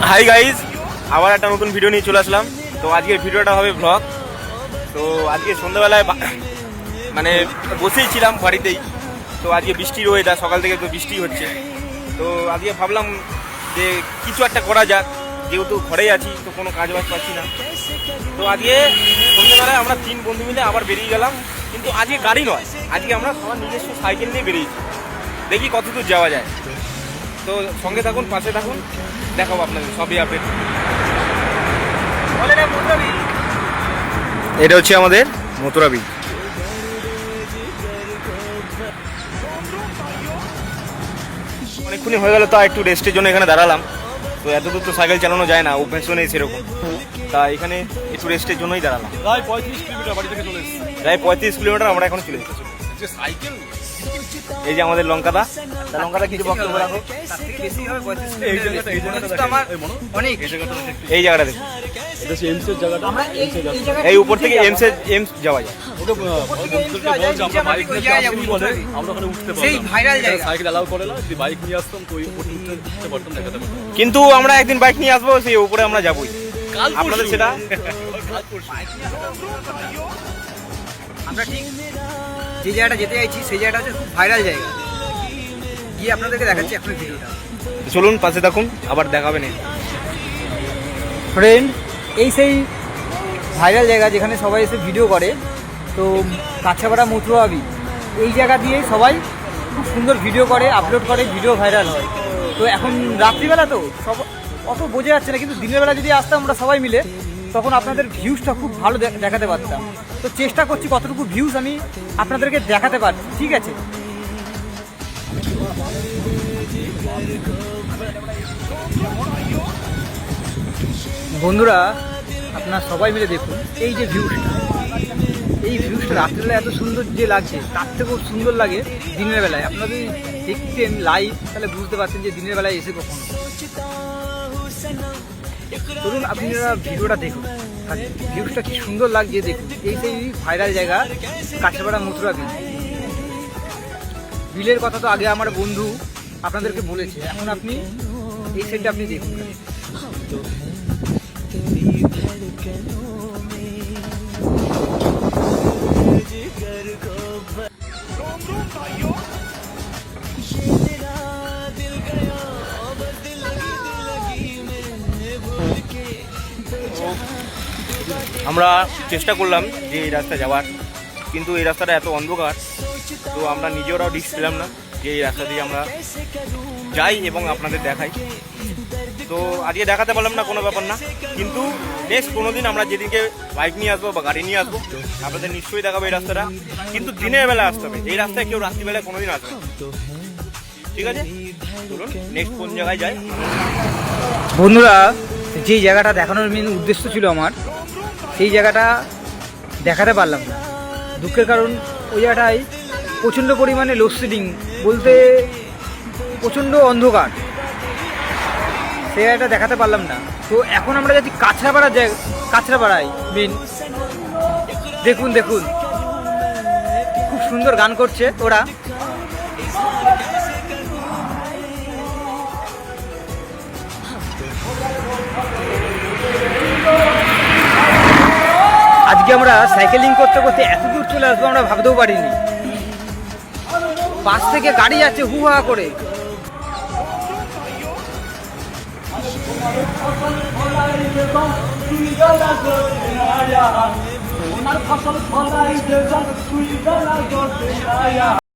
Hi guys, আবার একটা নতুন ভিডিও নিয়ে চলে আসলাম। তো আজকের ভিডিওটা হবে ব্লগ। তো আজকে সন্ধ্যাবেলায় মানে বসেই ছিলাম বাড়িতেই। তো আজকে বৃষ্টির ওয়েদার, সকাল থেকে তো বৃষ্টি হচ্ছে। তো আজকে ভাবলাম যে কিছু একটা করা যাক, যেহেতু ঘরেই আছি তো কোনো কাজ বাজ পাচ্ছি না। তো আজকে সন্ধ্যাবেলায় আমরা 3 বন্ধু মিলে আবার বেরিয়ে গেলাম, কিন্তু আজকে গাড়ি নয়, আজকে আমরা সবার নিজস্ব সাইকেল নিয়ে বেরিয়েছি। দেখি কত দূর যাওয়া যায়। তো সঙ্গে থাকুন, পাশে থাকুন, দেখাবো আপনাদের সবই আপডেট। এটা হচ্ছে আমাদের মথুরা বীজ। অনেকক্ষণই হয়ে গেল, তা একটু রেস্টের জন্য এখানে দাঁড়ালাম। তো এত দূর তো সাইকেল চালানো যায় না, অভ্যাসও নেই সেরকম। তা এখানে একটু রেস্টের জন্যই দাঁড়ালাম। প্রায় 35 কিলোমিটার বাড়ি থেকে চলে এসেছি। প্রায় 35 কিলোমিটার আমরা এখন চলে এসেছি। যে সাইকেল এই যে আমাদের লঙ্কাদা, লঙ্কাদা কিছু বক্তব্য রাখো। এই জায়গাটা আমার অনেক এই জায়গাটা দেখুন, এটা হচ্ছে এমসের জায়গাটা। আমরা এই উপর থেকে এমস যাওয়া যায়। ওটা বন্ধুদেরকে বলছি আমরা বাইক নিয়ে আসি বলে আমরা ওখানে উঠতে সেই পারলাম। ভাইরাল জায়গা। সাইকেল অ্যালাউ করে না, যদি বাইক নিয়ে আসতাম তো ওই উপরে উঠতে পারতাম, দেখাতে পারতাম। কিন্তু আমরা একদিন বাইক নিয়ে আসবো, সেই উপরে আমরা যাবোই। কাল আপনাদের সেটা আমরা ঠিক যে জায়গাটা যেতে চাইছি সেই জায়গাটা হচ্ছে খুব ভাইরাল জায়গা, গিয়ে আপনাদেরকে দেখাচ্ছি এখন ভিডিওটা। চলুন, পাশে থাকুন, আবার দেখাবেন। ফ্রেন্ড, এই সেই ভাইরাল জায়গা যেখানে সবাই এসে ভিডিও করে। তো কাছাপাড়া মথুরা বীজ, এই জায়গা দিয়ে সবাই খুব সুন্দর ভিডিও করে, আপলোড করে, ভিডিও ভাইরাল হয়। তো এখন রাত্রিবেলা তো সব অত বোঝা যাচ্ছে না, কিন্তু দিনের বেলা যদি আসতাম আমরা সবাই মিলে, তখন আপনাদের ভিউজটা খুব ভালো দেখাতে পারতাম। তো চেষ্টা করছি কতটুকু ভিউজ আমি আপনাদেরকে দেখাতে পারছি, ঠিক আছে? বন্ধুরা, আপনারা সবাই মিলে দেখুন এই যে ভিউজটা, এই ভিউজটা রাত্রিবেলা এত সুন্দর যে লাগছে, তার থেকেও সুন্দর লাগে দিনের বেলায়। আপনারা যদি দেখতেন লাইভ তাহলে বুঝতে পারতেন যে দিনের বেলায় এসে কখনো। ধরুন আপনারা ভিডিওটা দেখুন, ভিউজটা কি সুন্দর লাগছে দেখুন। এই সেই ভাইরাল জায়গা কাছাপাড়া মথুরা বীজ। বিলের কথা তো আগে আমার বন্ধু আপনাদেরকে বলেছে, এখন আপনি এই সাইডটা আপনি দেখুন। আমরা চেষ্টা করলাম যে এই রাস্তা যাওয়ার, কিন্তু এই রাস্তাটা এত অন্ধকার, তো আমরা নিজেরাও রিস্ক ছিলাম না যে এই রাস্তা দিয়ে আমরা যাই এবং আপনাদের দেখাই। তো আজকে দেখাতে পারলাম না, কোনো ব্যাপার না, কিন্তু নেক্সট কোনো দিন আমরা যেদিনকে বাইক নিয়ে আসবো বা গাড়ি নিয়ে আসবো আপনাদের নিশ্চয়ই দেখাবো এই রাস্তাটা। কিন্তু দিনের বেলা আসতে হবে, এই রাস্তায় কেউ রাত্রিবেলায় কোনোদিন আসবে না, ঠিক আছে? চলুন নেক্সট কোন জায়গায় যাই। বন্ধুরা, যেই জায়গাটা দেখানোর মেন উদ্দেশ্য ছিল আমার, সেই জায়গাটা দেখাতে পারলাম না। দুঃখের কারণ ওই জায়গাটায় প্রচণ্ড পরিমাণে লোডশেডিং, বলতে প্রচণ্ড অন্ধকার, সেই জায়গাটা দেখাতে পারলাম না। তো এখন আমরা যাচ্ছি কাছড়াপাড়ায় মেন। দেখুন দেখুন, খুব সুন্দর গান করছে ওরা। আজকে আমরা সাইকেলিং করতে করতে এত দূর চলে আসবো আমরা ভাবতেও পারিনি। পাশ থেকে গাড়ি যাচ্ছে হু হা করে।